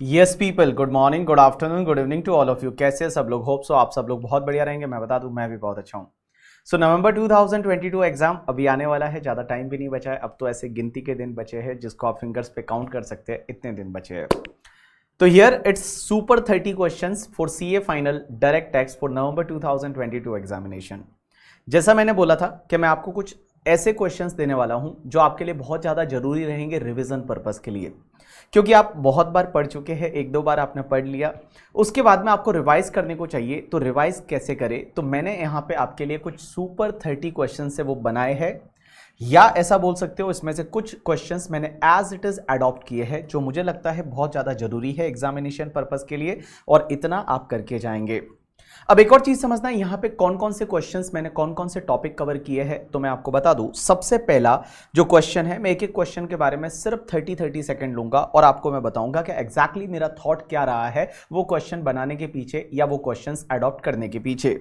Yes people, good morning, good afternoon, good evening to all of you. कैसे हैं सब लोग? होप सो आप सब लोग बहुत बढ़िया रहेंगे। मैं बता दूं, मैं भी बहुत अच्छा हूं। सो नवंबर 2022 एग्जाम अभी आने वाला है। ज़्यादा टाइम भी नहीं बचा है, अब तो ऐसे गिनती के दिन बचे हैं जिसको आप फिंगर्स पे काउंट कर सकते हैं, इतने दिन बचे हैं। तो here it's super 30 questions for CA final direct text for November 2022 examination. जैसा मैंने बोला था कि मैं आपको कुछ ऐसे क्वेश्चंस देने वाला हूं जो आपके लिए बहुत ज़्यादा जरूरी रहेंगे रिवीजन पर्पस के लिए, क्योंकि आप बहुत बार पढ़ चुके हैं, एक दो बार आपने पढ़ लिया, उसके बाद में आपको रिवाइज करने को चाहिए। तो रिवाइज कैसे करें? तो मैंने यहाँ पे आपके लिए कुछ सुपर 30 क्वेश्चन से वो बनाए हैं, या ऐसा बोल सकते हो इसमें से कुछ क्वेश्चंस मैंने एज इट इज अडॉप्ट किए हैं जो मुझे लगता है बहुत ज़्यादा जरूरी है एग्जामिनेशन पर्पस के लिए, और इतना आप करके जाएंगे। अब एक और चीज समझना है, यहां पे कौन कौन से क्वेश्चंस मैंने कौन कौन से टॉपिक कवर किए हैं, तो मैं आपको बता दूं। सबसे पहला जो क्वेश्चन है, मैं एक एक क्वेश्चन के बारे में सिर्फ 30 सेकंड लूंगा और आपको मैं बताऊंगा कि एग्जैक्टली मेरा थॉट क्या रहा है वो क्वेश्चन बनाने के पीछे या वो क्वेश्चंस अडॉप्ट करने के पीछे।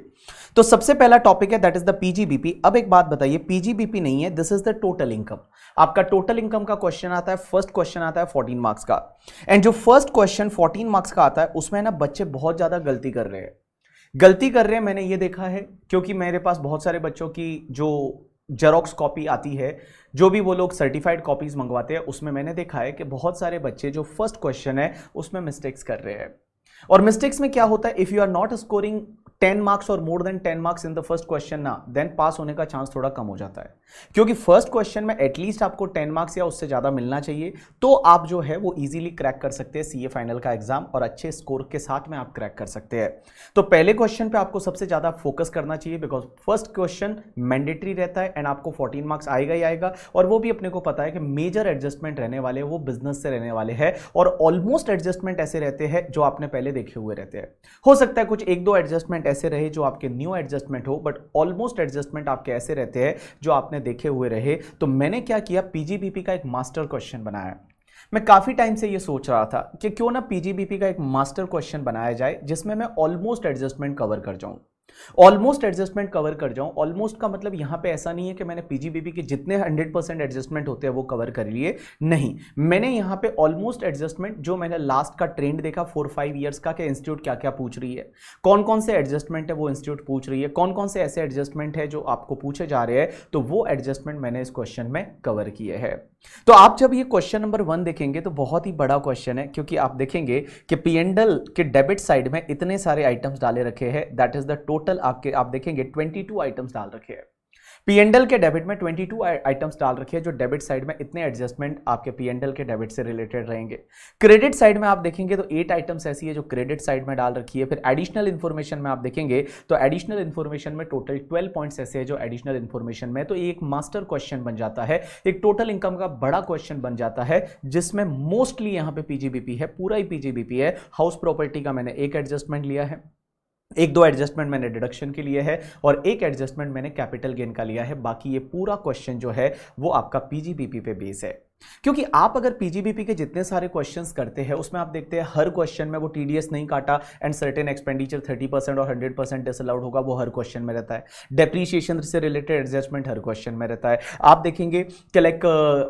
तो सबसे पहला टॉपिक है, दैट इज द पीजीबीपी। अब एक बात बताइए, पीजीबीपी नहीं है, this is the total income. आपका टोटल इनकम का क्वेश्चन आता है, फर्स्ट क्वेश्चन आता है 14 मार्क्स का। एंड जो फर्स्ट क्वेश्चन 14 मार्क्स का आता है उसमें ना बच्चे बहुत ज्यादा गलती कर रहे हैं। मैंने ये देखा है, क्योंकि मेरे पास बहुत सारे बच्चों की जो जेरोक्स कॉपी आती है, जो भी वो लोग सर्टिफाइड कॉपीज मंगवाते हैं, उसमें मैंने देखा है कि बहुत सारे बच्चे जो फर्स्ट क्वेश्चन है उसमें मिस्टेक्स कर रहे हैं। और मिस्टेक्स में क्या होता है, if you are not scoring 10 marks और more than 10 marks in the first question ना, देन पास होने का चांस थोड़ा कम हो जाता है, क्योंकि फर्स्ट क्वेश्चन में एटलीस्ट आपको 10 मार्क्स या उससे ज्यादा मिलना चाहिए, तो आप जो है वो इजीली क्रैक कर सकते हैं सीए फाइनल का एग्जाम, और अच्छे स्कोर के साथ में आप क्रैक कर सकते हैं। तो पहले क्वेश्चन पे आपको सबसे ज्यादा फोकस करना चाहिए, बिकॉज फर्स्ट क्वेश्चन मैंडेटरी रहता है एंड आपको 14 मार्क्स आएगा ही आएगा, और वो भी अपने को पता है कि मेजर एडजस्टमेंट रहने वाले वो बिजनेस से रहने वाले हैं, और ऑलमोस्ट एडजस्टमेंट ऐसे रहते हैं जो आपने पहले देखे हुए रहते हैं। हो सकता है कुछ एक दो एडजस्टमेंट ऐसे रहे जो आपके न्यू एडजस्टमेंट हो, बट ऑलमोस्ट एडजस्टमेंट आपके ऐसे रहते हैं जो आपने देखे हुए रहे। तो मैंने क्या किया, पीजीबीपी का एक मास्टर क्वेश्चन बनाया। मैं काफी टाइम से ये सोच रहा था कि क्यों ना पीजीबीपी का एक मास्टर क्वेश्चन बनाया जाए जिसमें मैं ऑलमोस्ट एडजस्टमेंट कवर कर जाऊं। ऑलमोस्ट एडजस्टमेंट कवर कर जाऊं, ऑलमोस्ट का मतलब यहां पे ऐसा नहीं है कि मैंने पीजीबीपी के जितने 100% एडजस्टमेंट होते हैं वो कवर कर लिए, नहीं। मैंने यहां पे ऑलमोस्ट एडजस्टमेंट जो मैंने लास्ट का ट्रेंड देखा 4-5 ईयर्स का, कि इंस्टीट्यूट क्या क्या पूछ रही है, कौन कौन से एडजस्टमेंट है वो इंस्टीट्यूट पूछ रही है, कौन कौन से ऐसे एडजस्टमेंट है जो आपको पूछे जा रहे हैं, तो वो एडजस्टमेंट मैंने इस क्वेश्चन में कवर किए हैं। तो आप जब ये क्वेश्चन नंबर 1 देखेंगे तो बहुत ही बड़ा क्वेश्चन है, क्योंकि आप देखेंगे कि पीएनडल के डेबिट साइड में इतने सारे आइटम्स डाले रखे हैं, दैट इज द टोटल। आपके आप देखेंगे 22 आइटम्स डाल रखे हैं पीएनडल के डेबिट में, 22 आइटम्स डाल रखे हैं जो डेबिट साइड में, इतने एडजस्टमेंट आपके पीएनडल के डेबिट से रिलेटेड रहेंगे। क्रेडिट साइड में आप देखेंगे तो 8 आइटम्स ऐसी है जो क्रेडिट साइड में डाल रखी है। फिर एडिशनल इन्फॉर्मेशन में आप देखेंगे तो एडिशनल इन्फॉर्मेशन में टोटल 12 पॉइंट्स ऐसे है जो एडिशनल इन्फॉर्मेशन में, तो ये एक मास्टर क्वेश्चन बन जाता है, एक टोटल इनकम का बड़ा क्वेश्चन बन जाता है, जिसमें मोस्टली यहां पे पीजीबीपी है, पूरा ही पीजीबीपी है। हाउस प्रॉपर्टी का मैंने एक एडजस्टमेंट लिया है, एक दो एडजस्टमेंट मैंने डिडक्शन के लिए है, और एक एडजस्टमेंट मैंने कैपिटल गेन का लिया है। बाकी ये पूरा क्वेश्चन जो है वो आपका पीजीबीपी पे बेस है, क्योंकि आप अगर पीजीबीपी के जितने सारे क्वेश्चंस करते हैं उसमें आप देखते हैं हर क्वेश्चन में वो टीडीएस नहीं काटा एंड सर्टेन एक्सपेंडिचर 30% और 100% डिसअलाउड होगा, वो हर क्वेश्चन में रहता है। डेप्रीशिएशन से रिलेटेड एडजस्टमेंट हर क्वेश्चन में रहता है। आप देखेंगे कि लाइक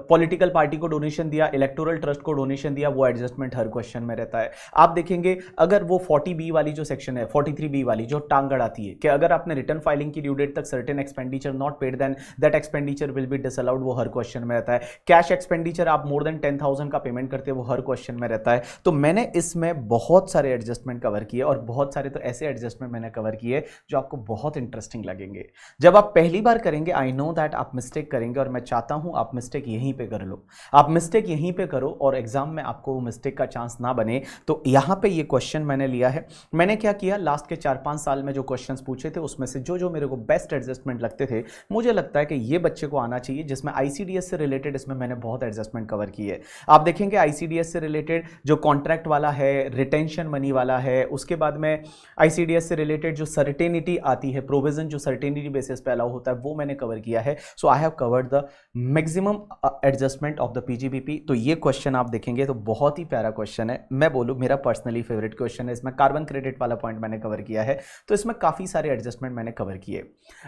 पॉलिटिकल पार्टी को डोनेशन दिया, इलेक्टोरल ट्रस्ट को डोनेशन दिया, वो एडजस्टमेंट हर क्वेश्चन में रहता है। आप देखेंगे अगर वो 40B वाली जो सेक्शन है, 43B वाली जो टांगड़ आती है कि अगर आपने रिटर्न फाइलिंग की ड्यू डेट तक certain expenditure not paid then that expenditure will be disallowed, वो हर क्वेश्चन में रहता है। कैश एक्सपेंडिचर आप मोर देन 10,000 का पेमेंट करते हैं, वो हर क्वेश्चन में रहता है। तो मैंने इसमें बहुत सारे एडजस्टमेंट कवर किए, और बहुत सारे तो ऐसे एडजस्टमेंट मैंने कवर किए जो आपको बहुत इंटरेस्टिंग लगेंगे। जब आप पहली बार करेंगे, आई नो दैट आप मिस्टेक करेंगे, और मैं चाहता हूं आप मिस्टेक यहीं पे कर लो, आप मिस्टेक यहीं पे करो और एग्जाम में आपको वो मिस्टेक का चांस ना बने। तो यहां पे ये क्वेश्चन मैंने लिया है। मैंने क्या किया, लास्ट के 4-5 साल में जो क्वेश्चंस पूछे थे उसमें से जो जो मेरे को बेस्ट एडजस्टमेंट लगते थे, मुझे लगता है कि ये बच्चे को आना चाहिए, जिसमें आईसीडीएस से रिलेटेड इसमें मैंने बहुत एडजस्टमेंट कवर किए। आप देखेंगे आईसीडीएस से रिलेटेड जो कॉन्ट्रैक्ट वाला है, रिटेंशन मनी वाला है, उसके बाद में आईसीडीएस से रिलेटेड जो सर्टेनिटी आती है, प्रोविजन जो सर्टेनिटी बेसिस पे अलाउ होता है, वो मैंने कवर किया है। So I have covered the maximum adjustment of the PGBP. तो ये क्वेश्चन आप देखेंगे तो बहुत ही प्यारा क्वेश्चन है, मैं बोलूँ मेरा पर्सनली फेवरेट क्वेश्चन है। इसमें कार्बन क्रेडिट वाला पॉइंट मैंने कवर किया है, तो इसमें काफी सारे एडजस्टमेंट मैंने कवर किए।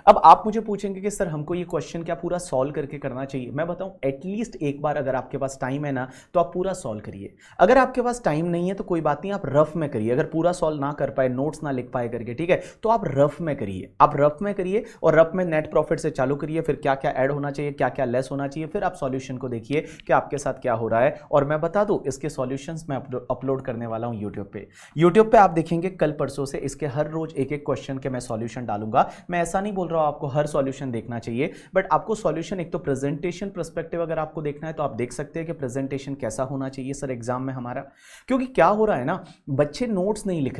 अब आप मुझे पूछेंगे कि सर हमको ये क्वेश्चन क्या पूरा सॉल्व करके करना चाहिए? मैं बताऊं, एटलीस्ट एक बार बार अगर आपके पास टाइम है ना तो आप पूरा सॉल्व करिए, अगर आपके पास टाइम नहीं है तो कोई बात नहीं, आप रफ में करिए, अगर पूरा सॉल्व ना कर पाए, नोट्स ना लिख पाए करके, ठीक है, तो आप रफ में करिए, आप रफ में करिए और रफ में नेट प्रॉफिट से चालू करिए, फिर क्या क्या ऐड होना चाहिए, क्या क्या लेस होना चाहिए, फिर आप सॉल्यूशन को देखिए कि आपके साथ क्या हो रहा है। और मैं बता दूं इसके सॉल्यूशंस मैं अपलोड करने वाला हूं यूट्यूब पे आप देखेंगे कल परसों से इसके हर रोज एक एक क्वेश्चन के मैं सॉल्यूशन डालूंगा। मैं ऐसा नहीं बोल रहा हूं आपको हर सॉल्यूशन देखना चाहिए, बट आपको सॉल्यूशन एक तो प्रेजेंटेशन पर्सपेक्टिव अगर आपको देखना है तो आप देख सकते हैं कि प्रेजेंटेशन कैसा होना चाहिए सर एग्जाम में हमारा, क्योंकि क्या हो रहा है ना, बच्चे नोट्स नहीं लिख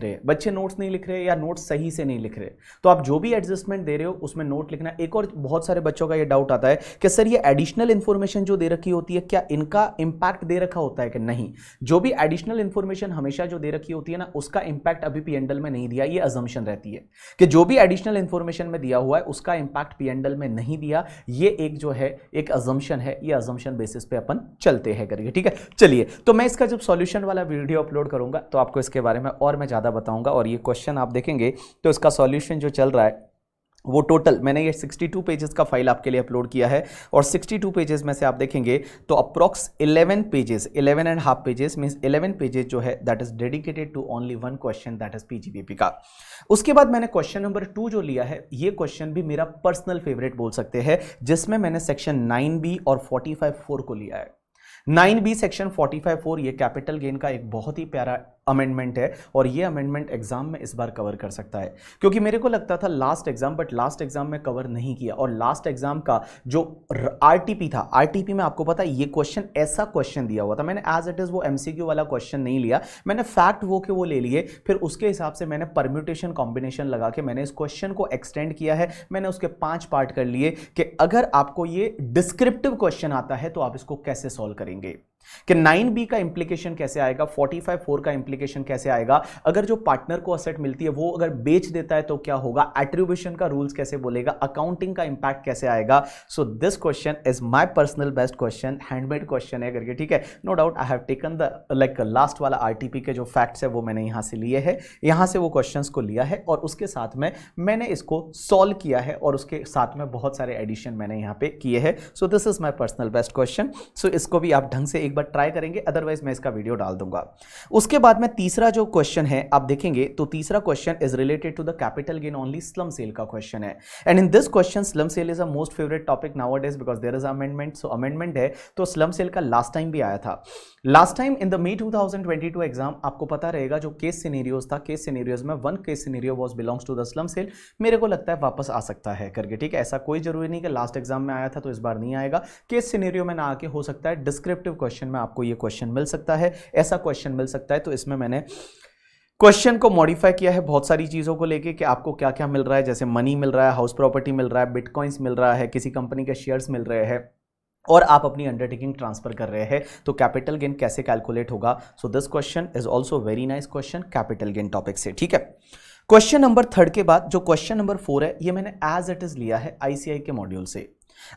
रहे या नोट्स सही से नहीं लिख रहे, तो आप जो भी एडजस्टमेंट दे रहे हो उसमें नोट लिखना। एक और बहुत सारे बच्चों का ये डाउट आता है कि सर ये एडिशनल इंफॉर्मेशन जो दे रखी होती है क्या इनका इंपैक्ट दे रखा होता है कि नहीं, जो भी एडिशनल इंफॉर्मेशन हमेशा जो दे रखी होती है ना उसका इंपैक्ट अभी पीएनडल में नहीं दिया, ये अजम्पशन रहती है कि जो भी एडिशनल इंफॉर्मेशन में दिया हुआ है उसका इंपैक्ट पीएनडल में नहीं दिया, ये एक जो है एक अजम्पशन है, ये अजम्पशन बेसिस पे अपन चलते हैं करके, ठीक है। चलिए तो मैं इसका जब सॉल्यूशन वाला वीडियो अपलोड करूंगा तो आपको इसके बारे में और मैं ज्यादा बताऊंगा, और ये क्वेश्चन आप देखेंगे तो इसका सॉल्यूशन जो चल रहा है वो टोटल मैंने ये 62 पेजेस का फाइल आपके लिए अपलोड किया है, और 62 पेजेस में से आप देखेंगे तो approx 11 pages, 11 and half pages means 11 pages जो है that is dedicated to only one question, that is PGBP का। उसके बाद मैंने क्वेश्चन नंबर 2 जो लिया है, ये क्वेश्चन भी मेरा पर्सनल फेवरेट बोल सकते हैं, जिसमें मैंने सेक्शन 9B और 45(4) को लिया है। 9B सेक्शन 45(4) ये कैपिटल गेन का एक बहुत ही प्यारा अमेंडमेंट है, और ये अमेंडमेंट एग्जाम में इस बार कवर कर सकता है, क्योंकि मेरे को लगता था last exam, but last exam में कवर नहीं किया, और लास्ट एग्जाम का जो आरटीपी था, आरटीपी में आपको पता है ये क्वेश्चन ऐसा क्वेश्चन दिया हुआ था, मैंने एज इट इज वो एमसीक्यू वाला क्वेश्चन नहीं लिया, मैंने फैक्ट वो के वो ले लिए, फिर उसके हिसाब से मैंने परम्यूटेशन कॉम्बिनेशन लगा के मैंने इस क्वेश्चन को एक्सटेंड किया है, मैंने उसके 5 पार्ट कर लिए कि अगर आपको ये डिस्क्रिप्टिव क्वेश्चन आता है तो आप इसको कैसे सॉल्व करेंगे, कि 9B का इंप्लीकेशन कैसे आएगा, 45(4) का इंप्लीकेशन कैसे आएगा, अगर जो पार्टनर को असेट मिलती है वो अगर बेच देता है तो क्या होगा, एट्रीब्यूशन का रूल्स कैसे बोलेगा, अकाउंटिंग का इंपैक्ट कैसे आएगा। So this question is my personal best question, handmade question है करके, ठीक है। No doubt I have taken the like last वाला आरटीपी के जो फैक्ट्स है वो मैंने यहां से लिए हैं, यहां से वो क्वेश्चंस को लिया है, और उसके साथ में मैंने इसको सॉल्व किया है, और उसके साथ में बहुत सारे एडिशन मैंने यहां पे किए हैं। So this is my personal best question. So इसको भी आप ढंग से एक बार ट्राई करेंगे, अदरवाइज मैं इसका वीडियो डाल दूंगा। उसके बाद में तीसरा जो क्वेश्चन है आप देखेंगे तो तीसरा question is related to the capital gain only slum sale का क्वेश्चन है, and in this question slum sale is a most favourite topic nowadays because there is amendment. So amendment है तो स्लम सेल का last time भी आया था, last time in the May 2022 exam आपको पता रहेगा जो केस सिनेरियोज था, केस सिनेरियोज में one case scenario was belongs to the slump sale, मेरे को लगता है वापस आ सकता है करके, ठीक है। ऐसा कोई जरूरी नहीं कि लास्ट एग्जाम में आया था तो इस बार नहीं आएगा, केस सिनेरियो में ना आके हो सकता है डिस्क्रिप्टिव क्वेश्चन में आपको ये क्वेश्चन मिल सकता है, ऐसा क्वेश्चन मिल सकता है। तो इसमें मैंने क्वेश्चन को मॉडिफाई किया है बहुत सारी चीज़ों को लेके कि आपको क्या क्या मिल रहा है, जैसे मनी मिल रहा है, हाउस प्रॉपर्टी मिल रहा है, बिटकॉइंस मिल रहा है, किसी कंपनी के शेयर्स मिल रहे हैं, और आप अपनी अंडरटेकिंग ट्रांसफर कर रहे हैं, तो कैपिटल गेन कैसे कैलकुलेट होगा। सो this question is also very nice question capital gain topic से, ठीक है। क्वेश्चन नंबर 3 के बाद जो क्वेश्चन नंबर 4 है ये मैंने एज इट इज लिया है आईसीआई के मॉड्यूल से,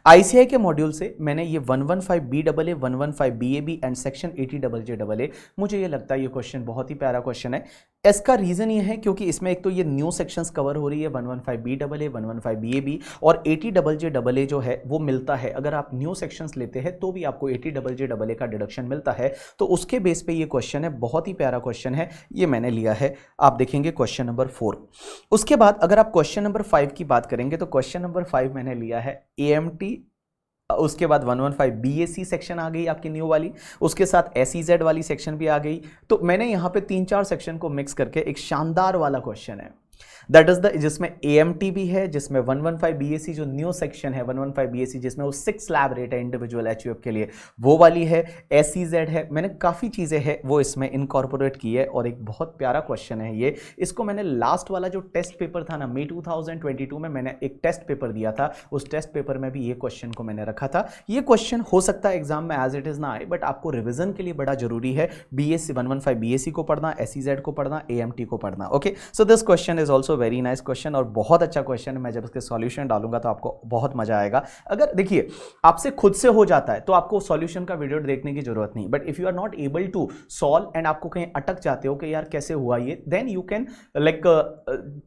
आईसीआई के मॉड्यूल से मैंने ये 115BAA 115BAB and section 80JJAA, मुझे ये लगता है ये क्वेश्चन बहुत ही प्यारा क्वेश्चन है। इसका रीजन ये है क्योंकि इसमें एक तो ये न्यू सेक्शंस कवर हो रही है, 115BAA 115BAB और 80JJAA जो है वो मिलता है, अगर आप न्यू सेक्शंस लेते हैं तो भी आपको 80JJAA का डिडक्शन मिलता है, तो उसके बेस पे ये क्वेश्चन है, बहुत ही प्यारा क्वेश्चन है, ये मैंने लिया है। आप देखेंगे क्वेश्चन नंबर 4। उसके बाद अगर आप क्वेश्चन नंबर 5 की बात करेंगे तो क्वेश्चन नंबर 5 मैंने लिया है AMT, उसके बाद 115BAC सेक्शन आ गई आपकी न्यू वाली, उसके साथ SEZ वाली सेक्शन भी आ गई, तो मैंने यहाँ पे 3-4 सेक्शन को मिक्स करके एक शानदार वाला क्वेश्चन है, दैट इज द जिसमें AMT भी है, जिसमें 115BAC जो न्यू सेक्शन है 115BAC जिसमें वो 6 स्लैब रेट है इंडिविजुअल HUF के लिए, वो वाली है, SEZ है, मैंने काफ़ी चीज़ें हैं वो इसमें इनकॉर्पोरेट की है, और एक बहुत प्यारा क्वेश्चन है ये। इसको मैंने लास्ट वाला जो टेस्ट पेपर था ना May 2022 में मैंने एक टेस्ट पेपर दिया था, उस टेस्ट पेपर में भी ये क्वेश्चन को मैंने रखा था। ये क्वेश्चन हो सकता है एग्जाम में एज इट इज़ ना आए, बट आपको रिविजन के लिए बड़ा जरूरी है BAC 115BAC को पढ़ना, SEZ को पढ़ना, AMT को पढ़ना। Okay, so this question is also very nice question और बहुत अच्छा क्वेश्चन है। मैं जब इसके सॉल्यूशन डालूंगा तो आपको बहुत मजा आएगा। अगर देखिए आपसे खुद से हो जाता है तो आपको सॉल्यूशन का वीडियो देखने की जरूरत नहीं, but if you are not able to solve and आपको कहीं अटक जाते हो कि यार कैसे हुआ ये, then you can like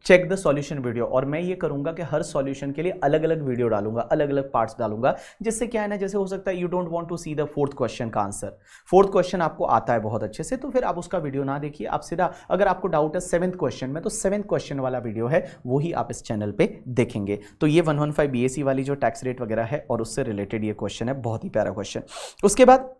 check the solution video. और मैं ये करूंगा कि हर सॉल्यूशन के लिए अलग अलग वीडियो डालूंगा, अलग अलग पार्ट्स डालूंगा, जिससे क्या है ना, जैसे हो सकता है you don't want to see the fourth question का आंसर, फोर्थ क्वेश्चन आपको आता है बहुत अच्छे से, तो फिर आप उसका वीडियो ना देखिए, आप सीधा अगर आपको डाउट है सेवेंथ क्वेश्चन में तो सेवेंथ क्वेश्चन वाला वीडियो है वो ही आप इस चैनल पे देखेंगे। तो ये 115 बीएससी वाली जो टैक्स रेट वगैरह है और उससे रिलेटेड ये क्वेश्चन है, बहुत ही प्यारा क्वेश्चन। उसके बाद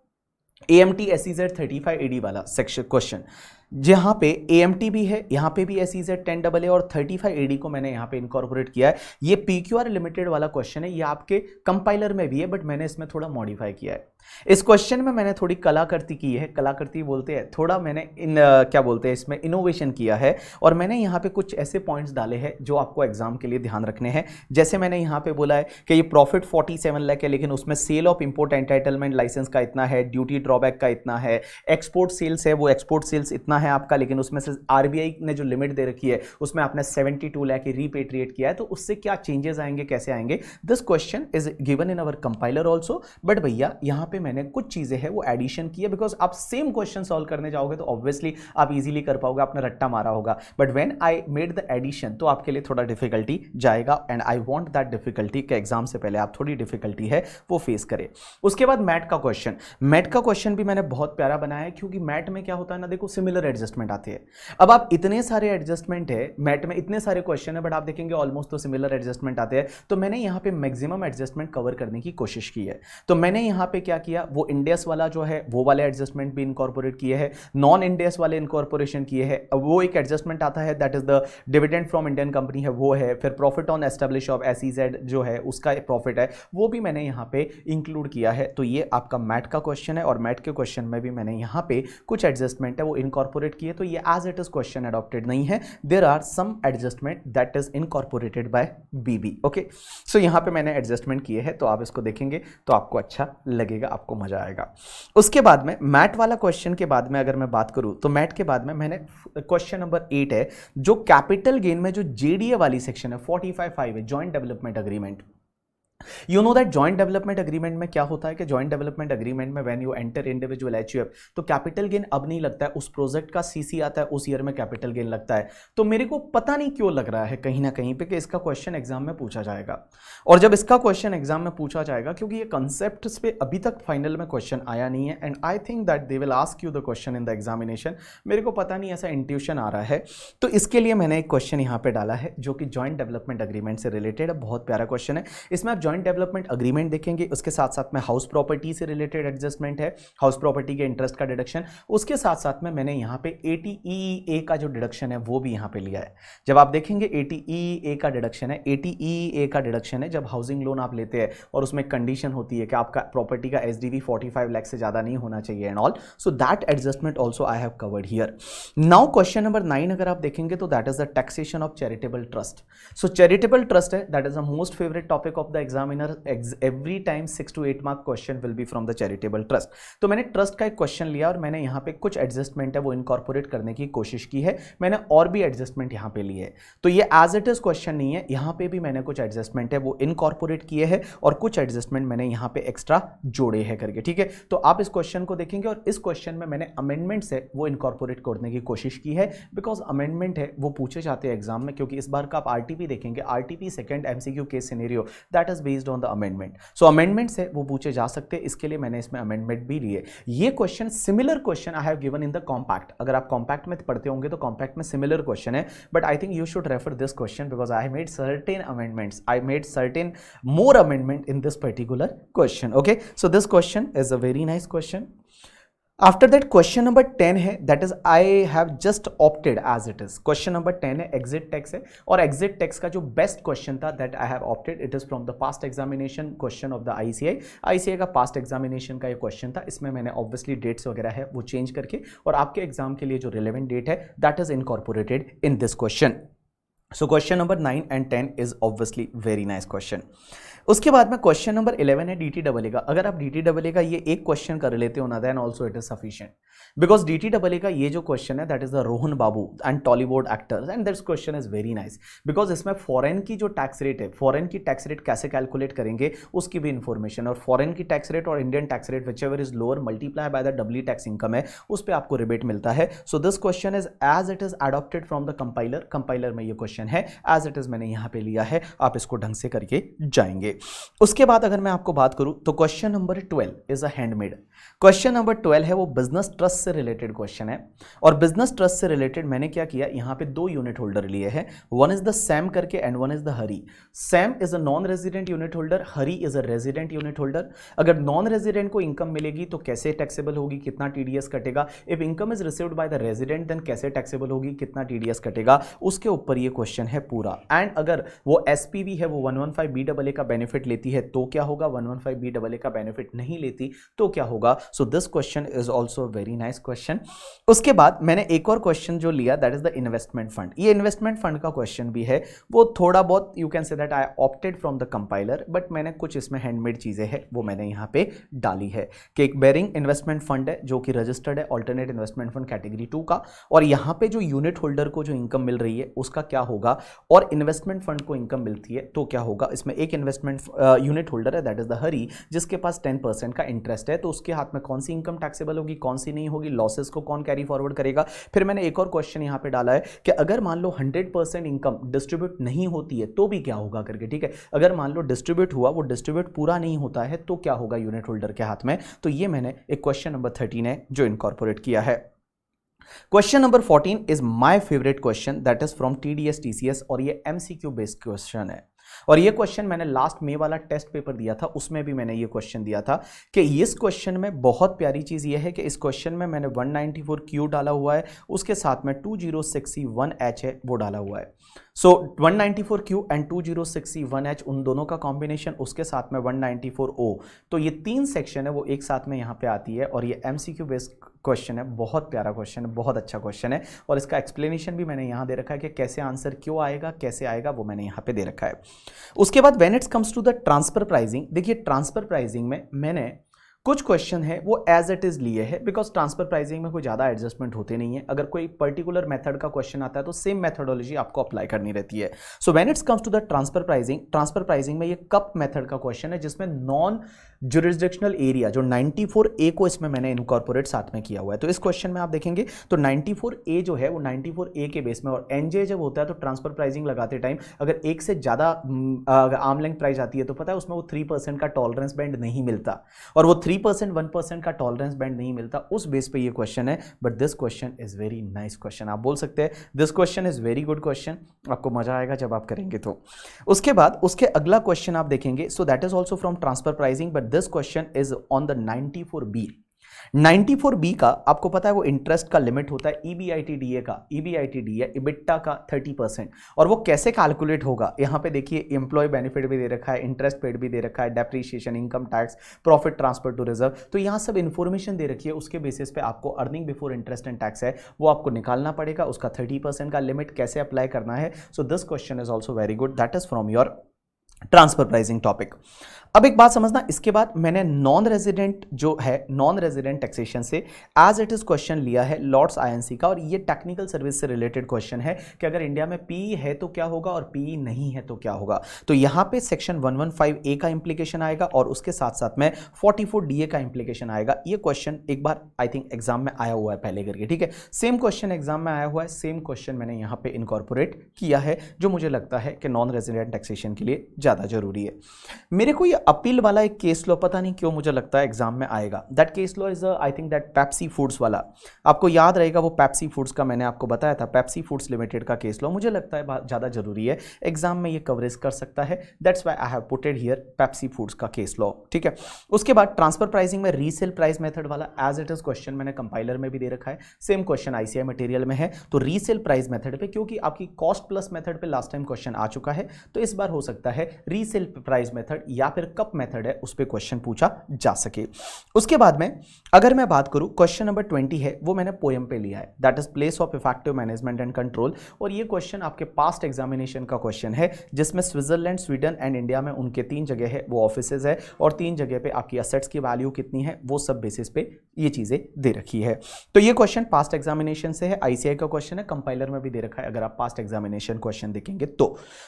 AMT SEZ 35 AD वाला सेक्शन क्वेश्चन, जहां पे AMT भी है, यहां पे भी SEZ 10AA और 35 AD को मैंने यहां पे इनकॉर्पोरेट किया है। ये PQR लिमिटेड वाला क्वेश्चन है, ये आपके कंपाइलर में भी है बट मैंने इसमें थोड़ा मॉडिफाई किया है। इस क्वेश्चन में मैंने थोड़ी कलाकृति की है, कलाकृति बोलते हैं, थोड़ा मैंने क्या बोलते हैं इसमें इनोवेशन किया है और मैंने यहाँ पे कुछ ऐसे पॉइंट्स डाले हैं जो आपको एग्जाम के लिए ध्यान रखने हैं। जैसे मैंने यहाँ पे बोला है कि ये प्रॉफिट 47 लाख है, लेकिन उसमें sale of import entitlement licence का इतना है, ड्यूटी ड्रॉबैक का इतना है, एक्सपोर्ट सेल्स है वो एक्सपोर्ट सेल्स इतना है आपका, लेकिन उसमें से RBI ने जो लिमिट दे रखी है उसमें आपने 72 लाख रीपेट्रिएट किया है, तो उससे क्या चेंजेस आएंगे, कैसे आएंगे। This question is given in our compiler also, but भैया यहाँ पे मैंने कुछ चीजें हैं वो एडिशन की है, बिकॉज आप सेम क्वेश्चन सॉल्व करने जाओगे तो ऑब्वियसली आप इजीली कर पाओगे, आपने रट्टा मारा होगा, but when I made the addition तो आपके लिए थोड़ा डिफिकल्टी जाएगा and I want that difficulty के एग्जाम से पहले आप थोड़ी डिफिकल्टी है वो फेस करें। उसके बाद मैट का क्वेश्चन, मैट का क्वेश्चन भी मैंने बहुत प्यारा बनाया है, क्योंकि मैट में क्या होता है ना, देखो सिमिलर एडजस्टमेंट आते हैं। अब आप इतने सारे एडजस्टमेंट है मैट में, इतने सारे क्वेश्चन है, बट आप देखेंगे ऑलमोस्ट तो सिमिलर एडजस्टमेंट आते हैं, तो मैंने यहाँ पे मैक्सिमम एडजस्टमेंट कवर करने की कोशिश की है। तो मैंने यहाँ पे क्या किया, वो इंडेस वाला जो है वो वाले एडजस्टमेंट भी इनकॉर्पोरेट किए हैं, नॉन इंडेस वाले इनकॉर्पोरेशन किए हैं। वो एक एडजस्टमेंट आता है that is the dividend from Indian company है वो है, फिर profit on establish of SEZ जो है उसका प्रॉफिट है वो भी मैंने यहाँ पे इंक्लूड किया है। तो ये आपका मैट का क्वेश्चन है और मैट के क्वेश्चन में भी मैंने यहाँ पे कुछ एडजस्टमेंट है वो इनकॉर्पोरेट किए, तो ये as it is question adopted नहीं है, there are some adjustment that is incorporated by BB। Okay, so यहाँ पे मैंने एडजस्टमेंट किए हैं, तो आप इसको देखेंगे तो आपको अच्छा लगेगा, आपको मजा आएगा। उसके बाद में मैट वाला क्वेश्चन के बाद में अगर मैं बात करूं तो मैट के बाद में मैंने क्वेश्चन नंबर 8 है जो कैपिटल गेन में जो JDA वाली सेक्शन है 45(5) है, joint development agreement. You know that joint development agreement में क्या होता है कि जॉइंट डेवलपमेंट अग्रीमेंट में when you enter individual HUF तो कैपिटल गेन अब नहीं लगता है, उस प्रोजेक्ट का CC आता है उस ईयर में कैपिटल गेन लगता है। तो मेरे को पता नहीं क्यों लग रहा है कहीं ना कहीं पे कि इसका क्वेश्चन एग्जाम में पूछा जाएगा, और जब इसका क्वेश्चन एग्जाम में पूछा जाएगा, क्योंकि ये कंसेप्ट पे अभी तक फाइनल में क्वेश्चन आया नहीं है and I think that they will ask you the question in the examination, मेरे को पता नहीं ऐसा इंट्यूशन आ रहा है, तो इसके लिए मैंने एक क्वेश्चन यहाँ पे डाला है जो कि जॉइंट डेवलपमेंट अग्रीमेंट से रिलेटेड है। बहुत प्यारा क्वेश्चन है, इसमें आप जॉइंट डेवलपमेंट अग्रीमेंट देखेंगे, उसके साथ साथ में हाउस प्रॉपर्टी से रिलेटेड एडजस्टमेंट है, हाउस प्रॉपर्टी के इंटरेस्ट का डिडक्शन, उसके साथ साथ में मैंने यहाँ पे 80EEA का जो डिडक्शन है वो भी यहाँ पे लिया है। जब आप देखेंगे 80EEA का डिडक्शन है, 80EEA का डिडक्शन है जब हाउसिंग लोन आप लेते हैं और उसमें कंडीशन होती है कि आपका प्रॉपर्टी का SDV 45 लाख से ज्यादा नहीं होना चाहिए and all, so that adjustment also I have covered here. Now question number 9 अगर आप देखेंगे तो that is the taxation of charitable trust. So charitable trust है, that is the most favourite topic of the examiner, every time 6 to 8 mark question will be from the charitable trust. तो मैंने trust का एक question लिया और मैंने यहाँ पे कुछ एडजस्टमेंट है वो इनकॉर्पोरेट करने की कोशिश की है, मैंने और भी एडजस्टमेंट यहाँ पे लिए है, तो ये एज इट इज क्वेश्चन नहीं है, यहाँ पे भी मैंने कुछ एडजस्टमेंट है वो इनकॉर्पोरेट किए हैं और कुछ एडजस्टमेंट मैंने यहाँ पे एक्स्ट्रा जोड़े हैं करके, ठीक है। तो आप इस क्वेश्चन को देखेंगे और इस क्वेश्चन में मैंने अमेंडमेंट्स है वो इनकॉर्पोरेट करने की कोशिश की है, बिकॉज अमेंडमेंट है वो पूछे जाते हैं एग्जाम में, क्योंकि इस बार का आप RTP देखेंगे, RTP second MCQ case scenario that is based on the amendment, so amendment से वो पूछे जा सकते हैं, इसके लिए मैंने इसमें अमेंडमेंट भी लिए। ये question similar question I have given in the compact, अगर आप कॉम्पैक्ट में पढ़ते होंगे तो कॉम्पैक्ट में सिमिलर क्वेश्चन है, but I think you should refer this question because I made certain amendments, I made certain more amendment in this particular question. Okay, so this question is a very nice question. After that question number 10 है, that is I have just opted as it is. Question number 10 है, exit tax है, और exit tax का जो best question था that I have opted, it is from the past examination question of the ICAI का past examination का ये question था। इसमें मैंने ऑब्वियसली डेट्स वगैरह है वो चेंज करके और आपके एग्जाम के लिए जो रिलेवेंट डेट है that is incorporated in this question. So question number 9 and 10 is obviously very nice question. उसके बाद में क्वेश्चन नंबर 11 है डीटी डबल ए का। अगर आप डीटी डबल ए का ये एक क्वेश्चन कर लेते हो ना, then also it is sufficient, because DT double A का ये जो क्वेश्चन है that is the Rohan Babu and Tollywood actors, and this question is very nice because इसमें फॉरेन की जो टैक्स रेट है, फॉरेन की टैक्स रेट कैसे कैलकुलेट करेंगे उसकी भी इंफॉर्मेशन, और फॉरेन की टैक्स रेट और Indian tax rate whichever is lower multiply by the doubly tax income है, उस पर आपको रिबेट मिलता है। So this question is as it is adopted from the compiler, compiler में ये क्वेश्चन है, एज इट इज मैंने यहां पे लिया है, आप इसको ढंग से करके जाएंगे। उसके बाद अगर मैं आपको बात करूं तो question number 12 is a handmade. Question number 12 है वो बिजनेस ट्रस्ट से रिलेटेड क्वेश्चन है, और बिजनेस ट्रस्ट से रिलेटेड मैंने क्या किया, यहां पे दो यूनिट होल्डर लिए हैं, वन इज द सैम करके and one is the Hari. Sam is a non resident unit holder, Hari is a resident unit holder. अगर नॉन रेजिडेंट को इनकम मिलेगी तो कैसे टैक्सेबल होगी, कितना टीडीएस कटेगा, if income is received by the resident then कैसे टैक्सेबल होगी, कितना टीडीएस कटेगा, उसके ऊपर ये क्वेश्चन है पूरा। एंड अगर वो एसपीवी है वो 115BAA का बेनिफिट लेती है तो क्या होगा, 115BAA का बेनिफिट नहीं लेती तो क्या होगा। सो this question is also very nice question. उसके बाद मैंने एक और क्वेश्चन जो लिया that is the investment fund. ये इन्वेस्टमेंट फंड का क्वेश्चन भी है, वो थोड़ा बहुत you can say that I opted from the compiler, but मैंने कुछ इसमें हैंडमेड चीजें हैं वो मैंने यहाँ पे डाली है कि एक बेरिंग इन्वेस्टमेंट फंड है जो कि रजिस्टर्ड है ऑल्टरनेट इन्वेस्टमेंट फंड कैटेगरी 2 का, और यहाँ पे जो यूनिट होल्डर को जो इनकम मिल रही है उसका क्या होगा, और इन्वेस्टमेंट फंड को इनकम मिलती है तो क्या होगा। इसमें एक इन्वेस्टमेंट यूनिट होल्डर है दैट इज द हरी, जिसके पास 10% का इंटरेस्ट है, तो उसके हाथ में कौन सी इनकम टैक्सेबल होगी, कौन सी नहीं होगी, लॉसेस को कौन कैरी फॉरवर्ड करेगा। फिर मैंने एक और क्वेश्चन यहां पे डाला है कि अगर मान लो 100% इनकम डिस्ट्रीब्यूट नहीं होती है तो भी क्या होगा करके, ठीक है। अगर मान लो डिस्ट्रीब्यूट हुआ, वो डिस्ट्रीब्यूट पूरा नहीं होता है तो क्या होगा यूनिट होल्डर के हाथ में। तो ये मैंने एक क्वेश्चन नंबर 13 है जो इनकॉर्पोरेट किया है। Question number 14 is my favourite question that is from TDS TCS, और ये एमसीक्यू बेस्ड क्वेश्चन है, और ये क्वेश्चन मैंने लास्ट में वाला टेस्ट पेपर दिया था उसमें भी मैंने ये क्वेश्चन दिया था कि इस क्वेश्चन में बहुत प्यारी चीज ये है कि इस क्वेश्चन में मैंने 194Q डाला हुआ है, उसके साथ में 206C1H है वो डाला हुआ है। सो 194Q एंड 206C1H उन दोनों का कॉम्बिनेशन, उसके साथ में 194O, तो ये तीन सेक्शन है वो एक साथ में यहाँ पे आती है, और ये एमसीक्यू बेस्ड क्वेश्चन है, बहुत प्यारा क्वेश्चन है, बहुत अच्छा क्वेश्चन है, और इसका एक्सप्लेनेशन भी मैंने यहाँ दे रखा है कि कैसे आंसर क्यों आएगा, कैसे आएगा, वो मैंने यहाँ पे दे रखा है। उसके बाद when it's comes to the transfer pricing, देखिए ट्रांसफर प्राइसिंग में मैंने कुछ क्वेश्चन है वो एज इट इज लिए है, बिकॉज ट्रांसफर प्राइसिंग में कोई ज़्यादा एडजस्टमेंट होते नहीं है। अगर कोई पर्टिकुलर मेथड का क्वेश्चन आता है तो सेम मेथडोलॉजी आपको अप्लाई करनी रहती है। So when it's comes to the transfer pricing में ये कप मेथड का क्वेश्चन है जिसमें नॉन जुरिस्डिक्शनल एरिया जो 94A को इसमें मैंने इनकॉर्पोरेट साथ में किया हुआ है। तो इस क्वेश्चन में आप देखेंगे तो 94A जो है वो 94A के बेस में, और एनजे जब होता है तो ट्रांसफर प्राइसिंग लगाते टाइम अगर एक से ज़्यादा आर्म लेंथ प्राइस आती है तो पता है उसमें वो 3% का टॉलरेंस बैंड नहीं मिलता, और वो 3% 1% का टॉलरेंस बैंड नहीं मिलता, उस बेस पे ये क्वेश्चन है। But this question is very nice question, आप बोल सकते हैं this question is very good question, आपको मजा आएगा जब आप करेंगे तो। उसके बाद उसके अगला क्वेश्चन आप देखेंगे, so that is also from transfer pricing, but this question is on the 94B। 94B का आपको पता है वो इंटरेस्ट का लिमिट होता है EBITDA का, EBITDA इबिट्टा का 30%, और वो कैसे कैलकुलेट होगा, यहाँ पे देखिए एम्प्लॉय बेनिफिट भी दे रखा है, इंटरेस्ट पेड भी दे रखा है, depreciation, income tax, profit transfer to reserve, तो यहाँ सब इन्फॉर्मेशन दे रखी है, उसके बेसिस पे आपको earning before interest and tax है वो आपको निकालना पड़ेगा, उसका 30% का लिमिट कैसे अप्लाई करना है। So this question is also very good, that is from your transfer pricing topic. अब एक बात समझना, इसके बाद मैंने नॉन रेजिडेंट जो है, नॉन रेजिडेंट टैक्सेशन से एज इट इज क्वेश्चन लिया है लॉर्ड्स आईएनसी का, और ये टेक्निकल सर्विस से रिलेटेड क्वेश्चन है कि अगर इंडिया में पीई है तो क्या होगा और पीई नहीं है तो क्या होगा। तो यहां पे सेक्शन 115A का इंप्लीकेशन आएगा और उसके साथ साथ में 44DA का इंप्लीकेशन आएगा। ये क्वेश्चन एक बार आई थिंक एग्जाम में आया हुआ है पहले करके, ठीक है, सेम क्वेश्चन एग्जाम में आया हुआ है, सेम क्वेश्चन मैंने यहाँ पे इनकॉर्पोरेट किया है, जो मुझे लगता है कि नॉन रेजिडेंट टैक्सेशन के लिए ज्यादा जरूरी है। मेरे को ये अपील वाला एक केस लॉ पता नहीं क्यों मुझे लगता है एग्जाम में आएगा, that case law is I think that Pepsi foods वाला, आपको याद रहेगा वो पेप्सी फूड्स का मैंने आपको बताया था, पेप्सी फूड्स लिमिटेड का केस लॉ मुझे लगता है ज्यादा जरूरी है, एग्जाम में ये कवरेज कर सकता है, that's why I have putted here Pepsi foods का केस लॉ, ठीक है। उसके बाद ट्रांसफर प्राइसिंग में रीसेल प्राइस मेथड वाला एज इट इज क्वेश्चन मैंने कंपाइलर में भी दे रखा है, सेम क्वेश्चन आईसीआई मटेरियल में है, तो रीसेल प्राइस मेथड पे, क्योंकि आपकी कॉस्ट प्लस मेथड पे लास्ट टाइम क्वेश्चन आ चुका है, तो इस बार हो सकता है रीसेल प्राइस मेथड या फिर कप मेथड है उस पर क्वेश्चन पूछा जा सके। उसके बाद में अगर मैं बात करूं, क्वेश्चन नंबर 20 है वो मैंने पोएम पे लिया है, that is place of effective management and control. और ये क्वेश्चन आपके पास्ट एग्जामिनेशन का क्वेश्चन है, जिसमें स्विट्जरलैंड, स्वीडन एंड इंडिया में उनके 3 जगह है वो ऑफिसेज है, और 3 जगह पे आपकी असेट्स की वैल्यू कितनी है वो सब बेसिस पे ये चीजें दे रखी है। तो ये क्वेश्चन पास्ट एग्जामिनेशन से है, आईसीआई का क्वेश्चन है, कंपाइलर में भी दे रखा है अगर आप पास्ट एग्जामिनेशन क्वेश्चन देखेंगे तो।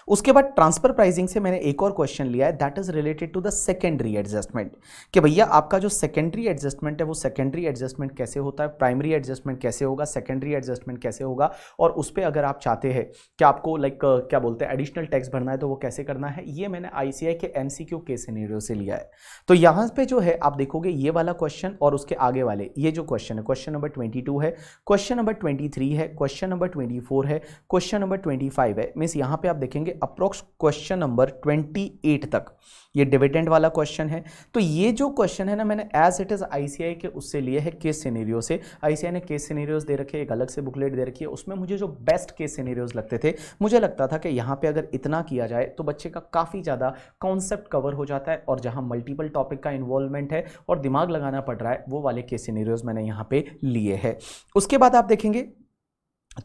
उसके बाद ट्रांसफर प्राइसिंग से मैंने एक और क्वेश्चन लिया है, that is related to the secondary adjustment, कि भैया आपका जो सेकेंडरी एडजस्टमेंट है वो सेकेंडरी एडजस्टमेंट कैसे होता है, प्राइमरी एडजस्टमेंट कैसे होगा, सेकेंडरी एडजस्टमेंट कैसे होगा, और उस पर अगर आप चाहते हैं कि आपको क्या बोलते हैं एडिशनल टैक्स भरना है तो वो कैसे करना है, ये मैंने आईसीआई के एमसीक्यू केस सिनेरियो से लिया है। तो यहां पे जो है आप देखोगे ये वाला क्वेश्चन और उसके आगे वाले ये जो क्वेश्चन है, क्वेश्चन नंबर 22 है, क्वेश्चन नंबर 23 है, क्वेश्चन नंबर 24 है, क्वेश्चन नंबर 25 है, मींस यहां पे आप देखेंगे अप्रोक्स क्वेश्चन नंबर 28 तक ये डिविडेंड वाला क्वेश्चन है। तो ये जो क्वेश्चन है ना, मैंने एज इट इज आईसीआई के उससे लिए है केस सिनेरियो से। आईसीआई ने केस सिनेरियोज दे रखे, एक अलग से बुकलेट दे रखी है, उसमें मुझे जो बेस्ट केस सिनेरियोज लगते थे, मुझे लगता था कि यहाँ पे अगर इतना किया जाए तो बच्चे का काफ़ी ज़्यादा कॉन्सेप्ट कवर हो जाता है, और जहाँ मल्टीपल टॉपिक का इन्वॉल्वमेंट है और दिमाग लगाना पड़ रहा है वो वाले केस सिनेरियोज मैंने यहाँ पे लिए हैं। उसके बाद आप देखेंगे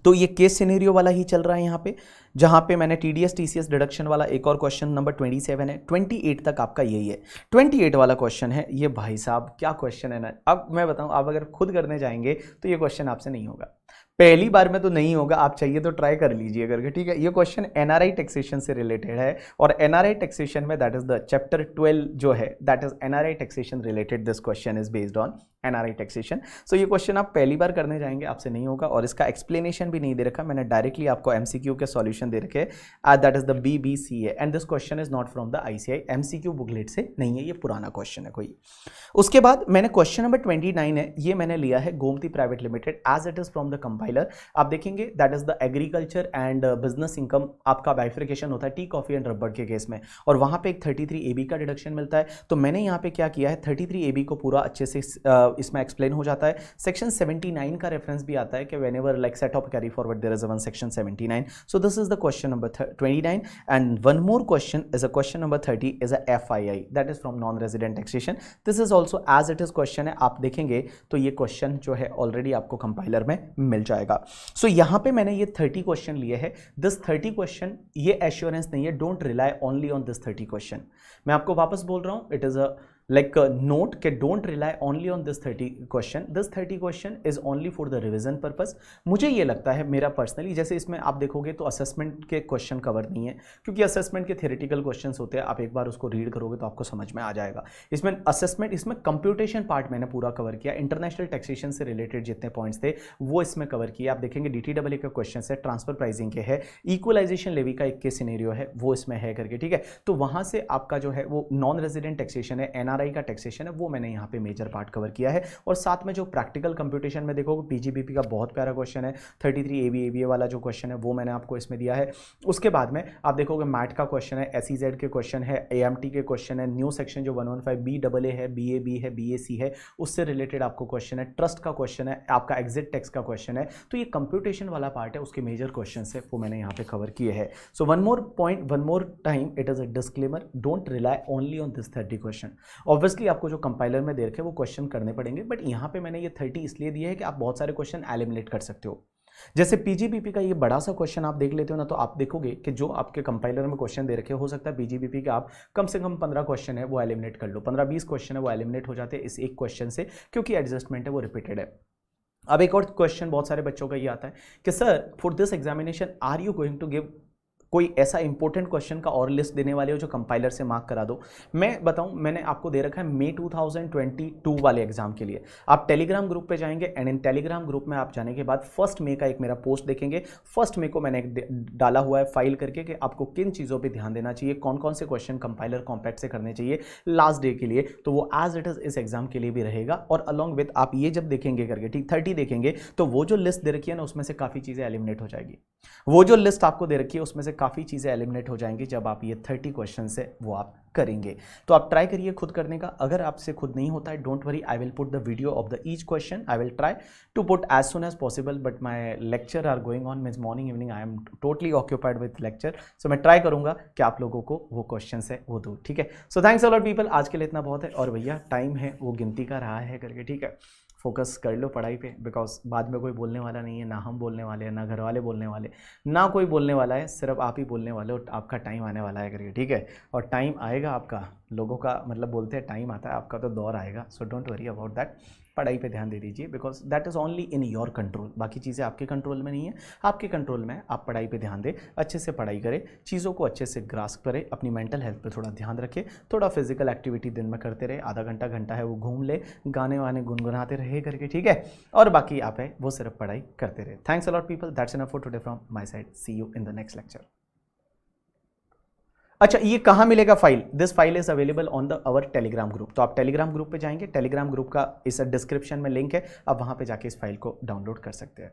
तो ये केस सिनेरियो वाला ही चल रहा है यहाँ पे, जहाँ पे मैंने टीडीएस टीसीएस डिडक्शन वाला एक और क्वेश्चन नंबर 27 है, 28 तक आपका यही है। 28 वाला क्वेश्चन है ये, भाई साहब क्या क्वेश्चन है ना। अब मैं बताऊँ, आप अगर खुद करने जाएंगे तो ये क्वेश्चन आपसे नहीं होगा, पहली बार में तो नहीं होगा, आप चाहिए तो ट्राई कर लीजिए करके, ठीक है। ये क्वेश्चन एनआरआई टैक्सेशन से रिलेटेड है, और एनआरआई टैक्सेशन में दैट इज द चैप्टर 12 जो है, that is NRI taxation related, this question is based on NRI taxation. So ये क्वेश्चन आप पहली बार करने जाएंगे आपसे नहीं होगा, और इसका एक्सप्लेनेशन भी नहीं दे रखा, मैंने डायरेक्टली आपको एमसीक्यू के सॉल्यूशन दे रखे, that is the BBCA, and this question is not from the ICI MCQ booklet से नहीं है, ये पुराना क्वेश्चन है कोई। उसके बाद मैंने क्वेश्चन नंबर 29 है, ये मैंने लिया है Gomti private limited, as it is from the compiler. आप देखेंगे that is the agriculture and business income, आपका बाइफिकेशन होता है टी कॉफी एंड रबर के केस में, और वहां पे एक 33 AB का डिडक्शन मिलता है। तो मैंने यहाँ पे क्या किया है, 33 AB को पूरा अच्छे से इसमें एक्सप्लेन हो जाता है। सेक्शन 79 का रेफरेंस भी आता है कि whenever like set off carry forward there is one section 79। So this is the question number 29, and one more question is a question number 30 is a FII, that is from non resident taxation. This is also as it is question है, आप देखेंगे तो ये question जो है already आपको compiler में मिल जाएगा। सो यहाँ पे मैंने ये 30 क्वेश्चन लिए हैं। दिस 30 क्वेश्चन ये एश्योरेंस नहीं है, don't rely only on this 30 question. मैं आपको वापस बोल रहा हूँ, it is a like note के don't rely only on this 30 question, this 30 question is only for the revision purpose। मुझे ये लगता है मेरा पर्सनली, जैसे इसमें आप देखोगे तो असेसमेंट के क्वेश्चन कवर नहीं है, क्योंकि असेसमेंट के थ्योरेटिकल क्वेश्चंस होते हैं, आप एक बार उसको रीड करोगे तो आपको समझ में आ जाएगा। इसमें असेसमेंट, इसमें कंप्यूटेशन पार्ट मैंने पूरा कवर किया, इंटरनेशनल टैक्सेशन से रिलेटेड जितने पॉइंट्स थे वो इसमें कवर किए। आप देखेंगे DTAA का क्वेश्चन है, ट्रांसफर प्राइसिंग के है, इक्वलाइजेशन लेवी का एक केस सिनेरियो है वो इसमें है करके, ठीक है। तो वहां से आपका जो है वो नॉन रेजिडेंट टैक्सेशन है, NRI का टैक्सेशन है, वो मैंने यहाँ पे मेजर पार्ट कवर किया है। और साथ में जो प्रैक्टिकल कंप्यूटेशन में देखोगे PGBP का बहुत प्यारा क्वेश्चन है, 33 ABA वाला जो क्वेश्चन है वो मैंने आपको इसमें दिया है। उसके बाद में आप देखोगे मैट का क्वेश्चन है, SEZ के क्वेश्चन है, AMT के क्वेश्चन है, न्यू सेक्शन जो 115 BAA है, BAB है, BAC है, उससे रिलेटेड आपको क्वेश्चन है, ट्रस्ट का क्वेश्चन है, आपका एग्जिट टैक्स का क्वेश्चन है। तो ये कंप्यूटेशन वाला पार्ट है, उसके मेजर क्वेश्चन है वो मैंने यहाँ पे कवर किए हैं। So one more point, one more time, it is a disclaimer, don't rely only on this 30 question. Obviously आपको जो कंपाइलर में दे रखे वो क्वेश्चन करने पड़ेंगे, बट यहाँ पे मैंने ये 30 इसलिए दिए है कि आप बहुत सारे क्वेश्चन एलिमिनेट कर सकते हो। जैसे PGBP का ये बड़ा सा क्वेश्चन आप देख लेते हो ना, तो आप देखोगे कि जो आपके कंपाइलर में क्वेश्चन दे रखे हो सकता है PGBP के आप कम से कम 15 क्वेश्चन है वो एलिमिनेट कर लो, 15-20 क्वेश्चन है वो एलिमिनेट हो जाते हैं इस एक क्वेश्चन से, क्योंकि एडजस्टमेंट है वो रिपीटेड है। अब एक और क्वेश्चन बहुत सारे बच्चों का ये आता है कि sir for this examination are you going to give कोई ऐसा इंपॉर्टेंट क्वेश्चन का और लिस्ट देने वाले हो जो कंपाइलर से मार्क करा दो। मैं बताऊं, मैंने आपको दे रखा है मई 2022 वाले एग्जाम के लिए। आप टेलीग्राम ग्रुप पे जाएंगे, एंड इन टेलीग्राम ग्रुप में आप जाने के बाद 1 मई का एक मेरा पोस्ट देखेंगे। 1 मई को मैंने डाला हुआ है फाइल करके कि आपको किन चीज़ों पर ध्यान देना चाहिए, कौन कौन से क्वेश्चन कंपाइलर कॉम्पैक्ट से करने चाहिए लास्ट डे के लिए। तो वो एज इट इज इस एग्जाम के लिए भी रहेगा, और अलॉन्ग विद आप ये जब देखेंगे करके, ठीक 30 देखेंगे तो वो जो लिस्ट दे रखी है ना उसमें से काफ़ी चीज़ें एलिमिनेट हो जाएगी। वो जो लिस्ट आपको दे रखी है उसमें से काफ़ी चीज़ें एलिमिनेट हो जाएंगी जब आप ये 30 क्वेश्चन से वो आप करेंगे। तो आप ट्राई करिए खुद करने का। अगर आपसे खुद नहीं होता है, don't worry, I will put the video of the each question, I will try to put as soon as possible, but my lecture are going on, means morning evening I am totally occupied with lecture. So मैं try करूंगा कि आप लोगों को वो question है वो दूँ, ठीक है। So thanks a lot people, आज के लिए इतना बहुत है। और भैया टाइम है वो गिनती का रहा है करके, ठीक है। फोकस कर लो पढ़ाई पे, बिकॉज बाद में कोई बोलने वाला नहीं है, ना हम बोलने वाले हैं, ना घर वाले बोलने वाले, ना कोई बोलने वाला है, सिर्फ आप ही बोलने वाले हो। आपका टाइम आने वाला है करके, ठीक है। और टाइम आएगा आपका, लोगों का मतलब बोलते हैं टाइम आता है, आपका तो दौर आएगा। So don't worry about that, पढ़ाई पे ध्यान दे दीजिए, because that is only in your control. बाकी चीज़ें आपके कंट्रोल में नहीं है, आपके कंट्रोल में है। आप पढ़ाई पे ध्यान दें, अच्छे से पढ़ाई करें, चीज़ों को अच्छे से ग्रास्प करें, अपनी मेंटल हेल्थ पे थोड़ा ध्यान रखें, थोड़ा फिजिकल एक्टिविटी दिन में करते रहे, आधा घंटा घंटा है वो घूम ले, गाने वाने गुनगुनाते रहे करके, ठीक है। और बाकी आप है वो सिर्फ पढ़ाई करते रहे। Thanks a lot people, that's enough for today from my side, see you in the next lecture. अच्छा, ये कहाँ मिलेगा file? This file is available on the our Telegram group. तो आप टेलीग्राम ग्रुप पे जाएंगे, टेलीग्राम ग्रुप का इस डिस्क्रिप्शन में लिंक है, आप वहाँ पे जाके इस फाइल को डाउनलोड कर सकते हैं।